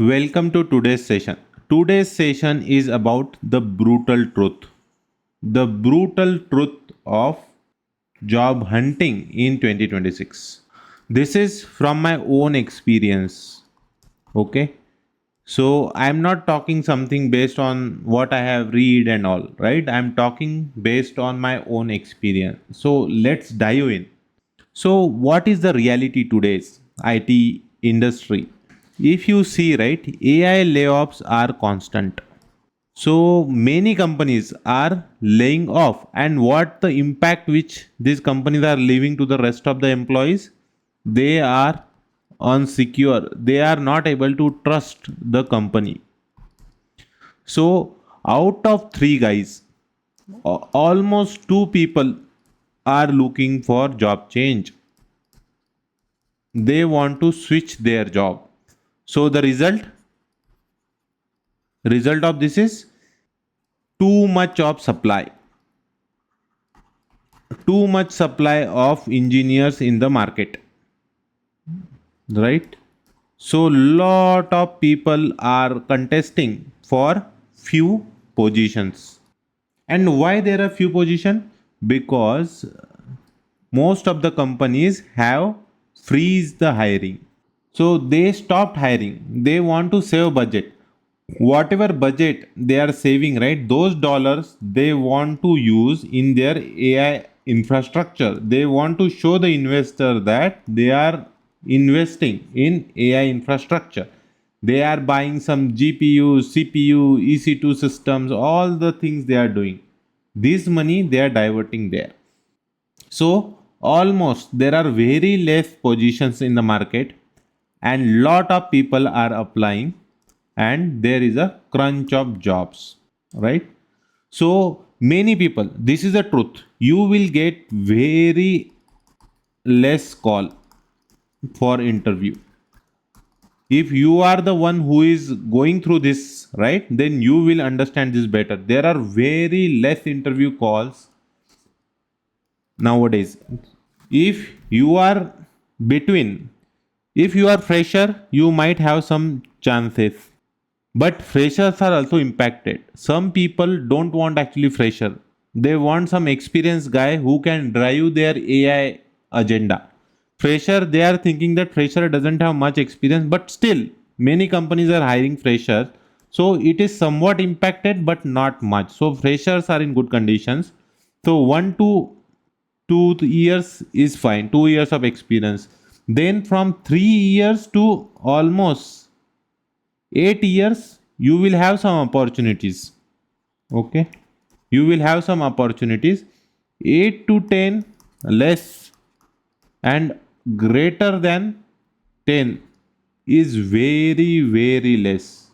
Welcome to today's session. Today's session is about the brutal truth. The brutal truth of job hunting in 2026. This is from my own experience. Okay. So I'm not talking something based on what I have read and all, right? I'm talking based on my own experience. So let's dive in. So, what is the reality today's IT industry? If you see, right, AI layoffs are constant. So, many companies are laying off, and what the impact which these companies are leaving to the rest of the employees? They are unsecure, they are not able to trust the company. So, out of three guys, almost two people are looking for job change. They want to switch their job. So the result of this is too much of supply, too much supply of engineers in the market, right? So lot of people are contesting for few positions. And why there are few positions? Because most of the companies have freeze the hiring. So they stopped hiring. They want to save budget. Whatever budget they are saving, right? Those dollars they want to use in their AI infrastructure. They want to show the investor that they are investing in AI infrastructure. They are buying some GPU, CPU, EC2 systems, all the things they are doing. This money they are diverting there. So almost there are very less positions in the market and lot of people are applying and there is a crunch of jobs, right? So many people, this is the truth, you will get very less call for interview. If you are the one who is going through this, right, then you will understand this better. There are very less interview calls nowadays. If you are between, if you are fresher, you might have some chances, but freshers are also impacted. Some people don't want actually fresher, they want some experienced guy who can drive their AI agenda. Fresher, they are thinking that fresher doesn't have much experience, but still many companies are hiring freshers, so it is somewhat impacted but not much. So freshers are in good conditions. So 1 to 2 years is fine, 2 years of experience. Then from 3 years to almost 8 years, you will have some opportunities. Okay, you will have some opportunities. 8 to 10 less, and greater than 10 is very, very less.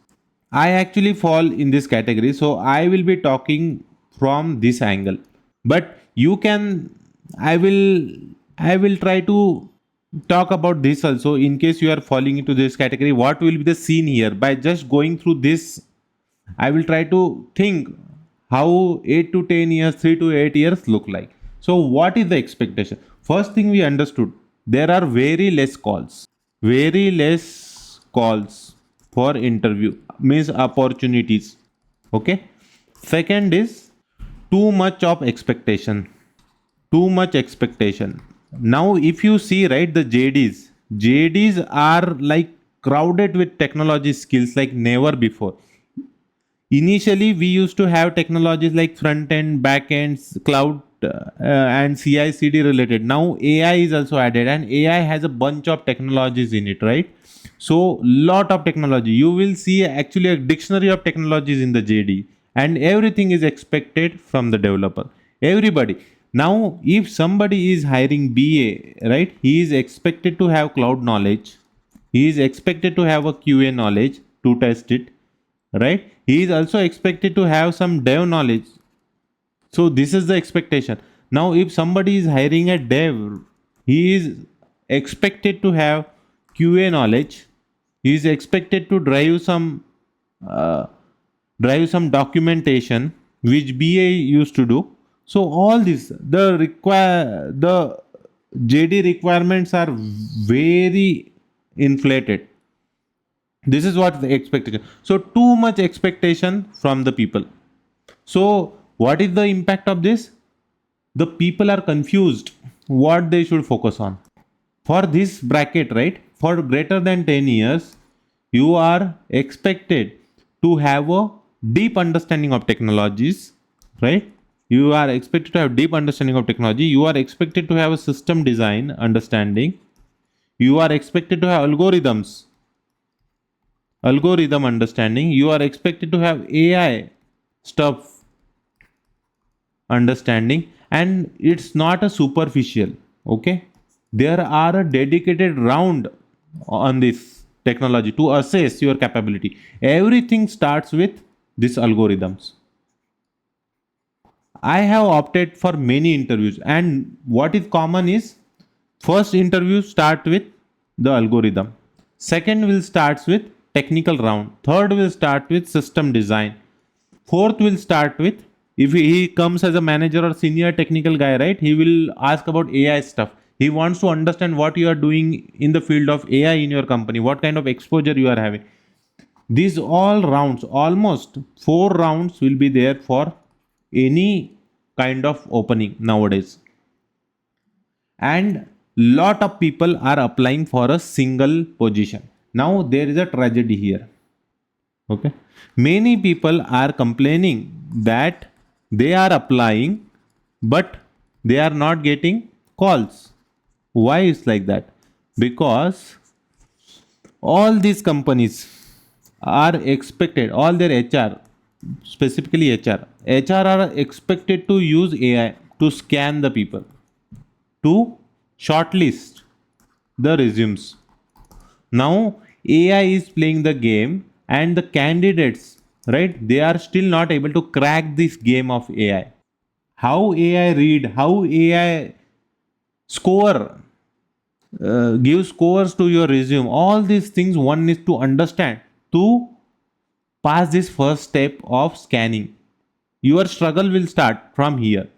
I actually fall in this category, so I will be talking from this angle. But you can, I will try to talk about this also in case you are falling into this category. What will be the scene here? By just going through this, I will try to think how 8 to 10 years, 3 to 8 years look like. So what is the expectation? First thing we understood, there are very less calls. Very less calls for interview means opportunities. Okay. Second is too much of expectation. Too much expectation. Now if you see, right, the JDs are like crowded with technology skills like never before. Initially we used to have technologies like front end, back ends, cloud, and CI CD related. Now AI is also added, and AI has a bunch of technologies in it, right? So lot of technology, you will see actually a dictionary of technologies in the JD, and everything is expected from the developer, everybody. Now if somebody is hiring BA, right, he is expected to have cloud knowledge, he is expected to have a QA knowledge to test it, right? He is also expected to have some dev knowledge. So this is the expectation. Now if somebody is hiring a dev, he is expected to have QA knowledge, he is expected to uh, drive some documentation which BA used to do. So all this, the JD requirements are very inflated. This is what the expectation. So too much expectation from the people. So what is the impact of this? The people are confused what they should focus on. For this bracket, right, for greater than 10 years, you are expected to have a deep understanding of technologies, right? You are expected to have deep understanding of technology. You are expected to have a system design understanding. You are expected to have algorithm understanding. You are expected to have AI stuff understanding, and it's not a superficial. Okay, there are a dedicated round on this technology to assess your capability. Everything starts with these algorithms. I have opted for many interviews, and what is common is first interview start with the algorithm, second will starts with technical round, third will start with system design, fourth will start with, if he comes as a manager or senior technical guy, right, he will ask about AI stuff. He wants to understand what you are doing in the field of AI in your company, what kind of exposure you are having. These all rounds, almost 4 rounds will be there for any kind of opening nowadays. And lot of people are applying for a single position. Now there is a tragedy here. Okay, many people are complaining that they are applying but they are not getting calls. Why is like that? Because all these companies are expected, all their HR, specifically HR are expected to use AI to scan the people, to shortlist the resumes. Now AI is playing the game, and the candidates, right, they are still not able to crack this game of AI. How AI read, how AI score, give scores to your resume. All these things one needs to understand to pass this first step of scanning. Your struggle will start from here.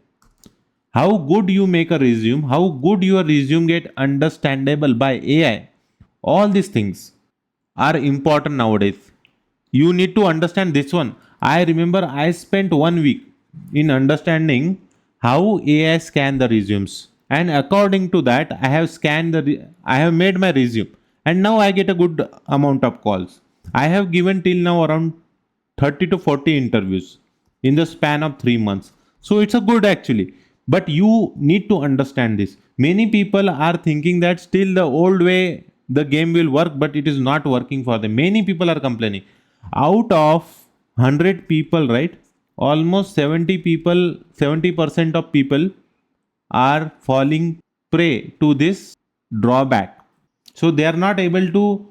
How good you make a resume, how good your resume get understandable by AI. All these things are important nowadays. You need to understand this one. I remember I spent 1 week in understanding how AI scan the resumes, and according to that I have I have made my resume, and now I get a good amount of calls. I have given till now around 30 to 40 interviews in the span of 3 months. So it's a good actually, but you need to understand this. Many people are thinking that still the old way the game will work, but it is not working for them. Many people are complaining. Out of 100 people, right, almost 70 people, 70% of people are falling prey to this drawback. So they are not able to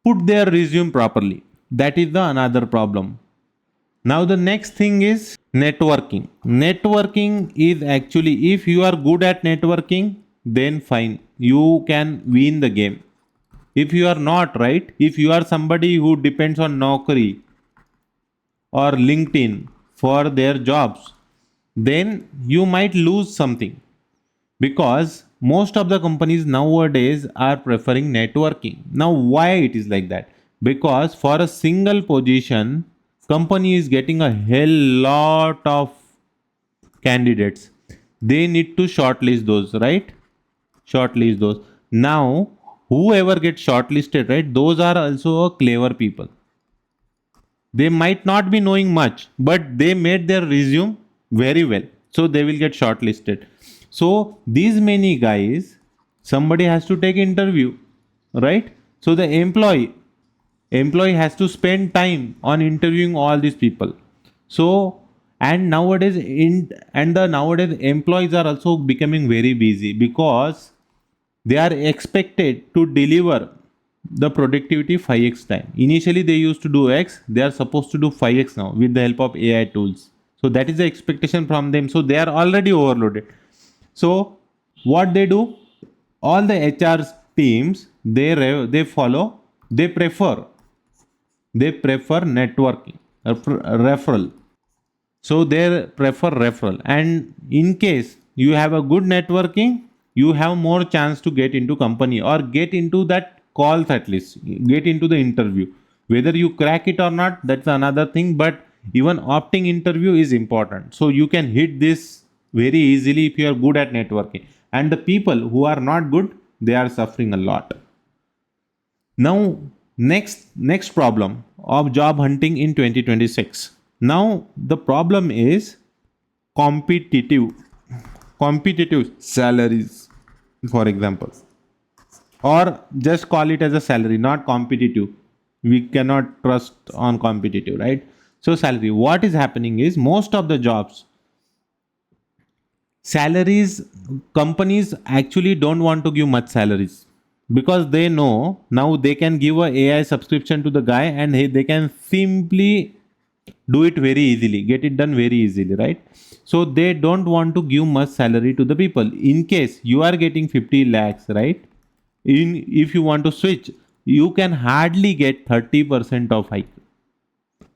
put their resume properly. That is the another problem. Now the next thing is networking. Networking is actually, if you are good at networking, then fine, you can win the game. If you are not, right, if you are somebody who depends on Naukri or LinkedIn for their jobs, then you might lose something, because most of the companies nowadays are preferring networking. Now why it is like that? Because for a single position, company is getting a hell lot of candidates. They need to shortlist those, right? Shortlist those. Now whoever gets shortlisted, right, those are also a clever people. They might not be knowing much, but they made their resume very well, so they will get shortlisted. So these many guys, somebody has to take interview, right? So the employee has to spend time on interviewing all these people. So, and nowadays the nowadays employees are also becoming very busy, because they are expected to deliver the productivity 5x time. Initially they used to do X, they are supposed to do 5x now with the help of AI tools. So that is the expectation from them. So they are already overloaded. So what they do, all the HR teams, they follow, they prefer networking, referral. So they prefer referral, and in case you have a good networking, you have more chance to get into company or get into that calls at least, get into the interview. Whether you crack it or not, that's another thing, but even opting interview is important. So you can hit this very easily if you are good at networking. And the people who are not good, they are suffering a lot. Now, next problem of job hunting in 2026. Now, the problem is competitive competitive salaries, for example, or just call it as a salary, not competitive. We cannot trust on competitive, right? So salary, what is happening is most of the jobs salaries, companies actually don't want to give much salaries because they know now they can give a AI subscription to the guy and they can simply do it very easily, get it done very easily, right? So they don't want to give much salary to the people. In case you are getting 50 lakhs, right? In if you want to switch, you can hardly get 30% of hike.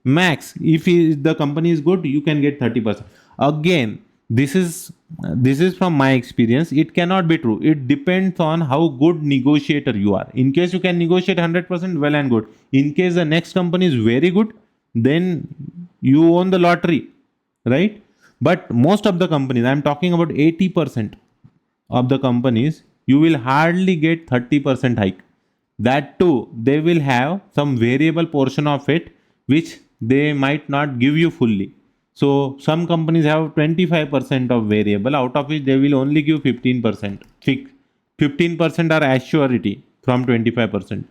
Max, if the company is good, you can get 30%. Again, this is from my experience. It cannot be true. It depends on how good negotiator you are. In case you can negotiate 100%, well and good. In case the next company is very good, then you own the lottery, right? But most of the companies, I'm talking about 80% of the companies, you will hardly get 30% hike. That too, they will have some variable portion of it which they might not give you fully. So some companies have 25% of variable, out of which they will only give 15%. 15% are assurity from 25%.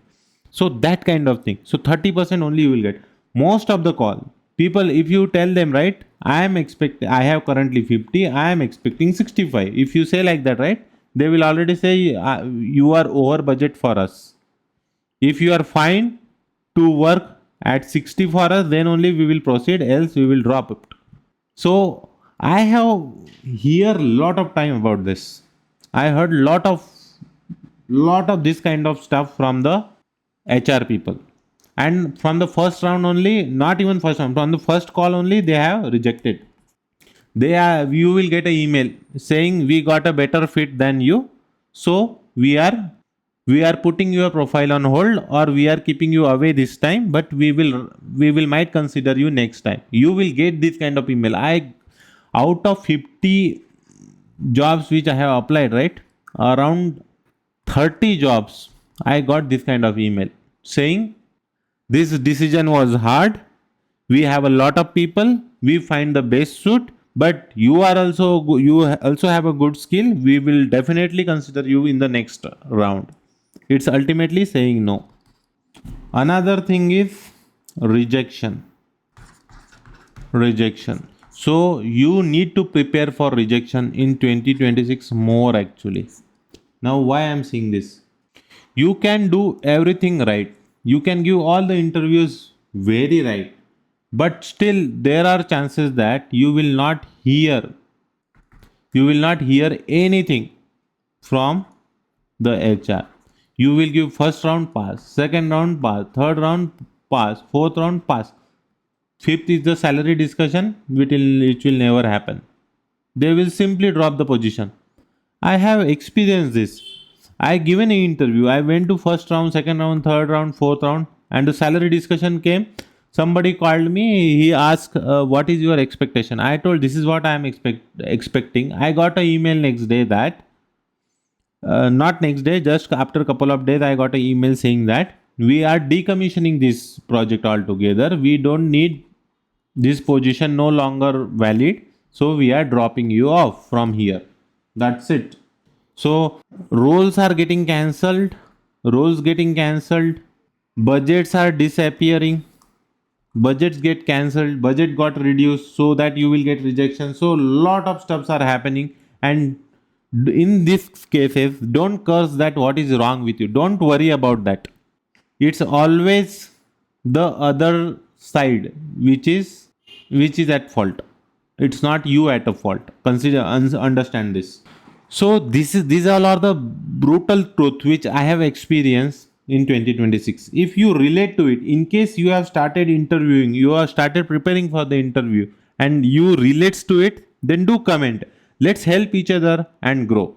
So that kind of thing. So 30% only you will get. Most of the call people, if you tell them, right, I have currently 50, I am expecting 65. If you say like that, right, they will already say you are over budget for us. If you are fine to work at 60 for us, then only we will proceed, else we will drop it. So I have hear lot of time about this. I heard lot of this kind of stuff from the HR people. And from the first round only, not even first round, from the first call only, they have rejected. You will get an email saying we got a better fit than you, so we are putting your profile on hold, or we are keeping you away this time, but we will might consider you next time. You will get this kind of email. I Out of 50 jobs which I have applied, right, around 30 jobs I got this kind of email saying this decision was hard. We have a lot of people. We find the best suit, but you also have a good skill. We will definitely consider you in the next round. It's ultimately saying no. Another thing is rejection. Rejection. So you need to prepare for rejection in 2026 more actually. Now, why I'm saying this? You can do everything right. You can give all the interviews very right. But still there are chances that you will not hear anything from the HR. You will give first round pass, second round pass, third round pass, fourth round pass. Fifth is the salary discussion, which will never happen. They will simply drop the position. I have experienced this. I given an interview. I went to first round, second round, third round, fourth round, and the salary discussion came. Somebody called me. He asked, "What is your expectation?" I told, "This is what I am expecting." I got an email next day that, not next day, just after a couple of days, I got an email saying that we are decommissioning this project altogether. We don't need this position, no longer valid. So we are dropping you off from here. That's it. So roles are getting cancelled, roles getting cancelled, budgets are disappearing, budgets get cancelled, budget got reduced so that you will get rejection. So lot of stuffs are happening, and in these cases, don't curse that what is wrong with you. Don't worry about that. It's always the other side which is at fault. It's not you at a fault. Understand this. So these all are the brutal truth which I have experienced in 2026. If you relate to it, in case you have started interviewing, you have started preparing for the interview, and you relates to it, then do comment. Let's help each other and grow.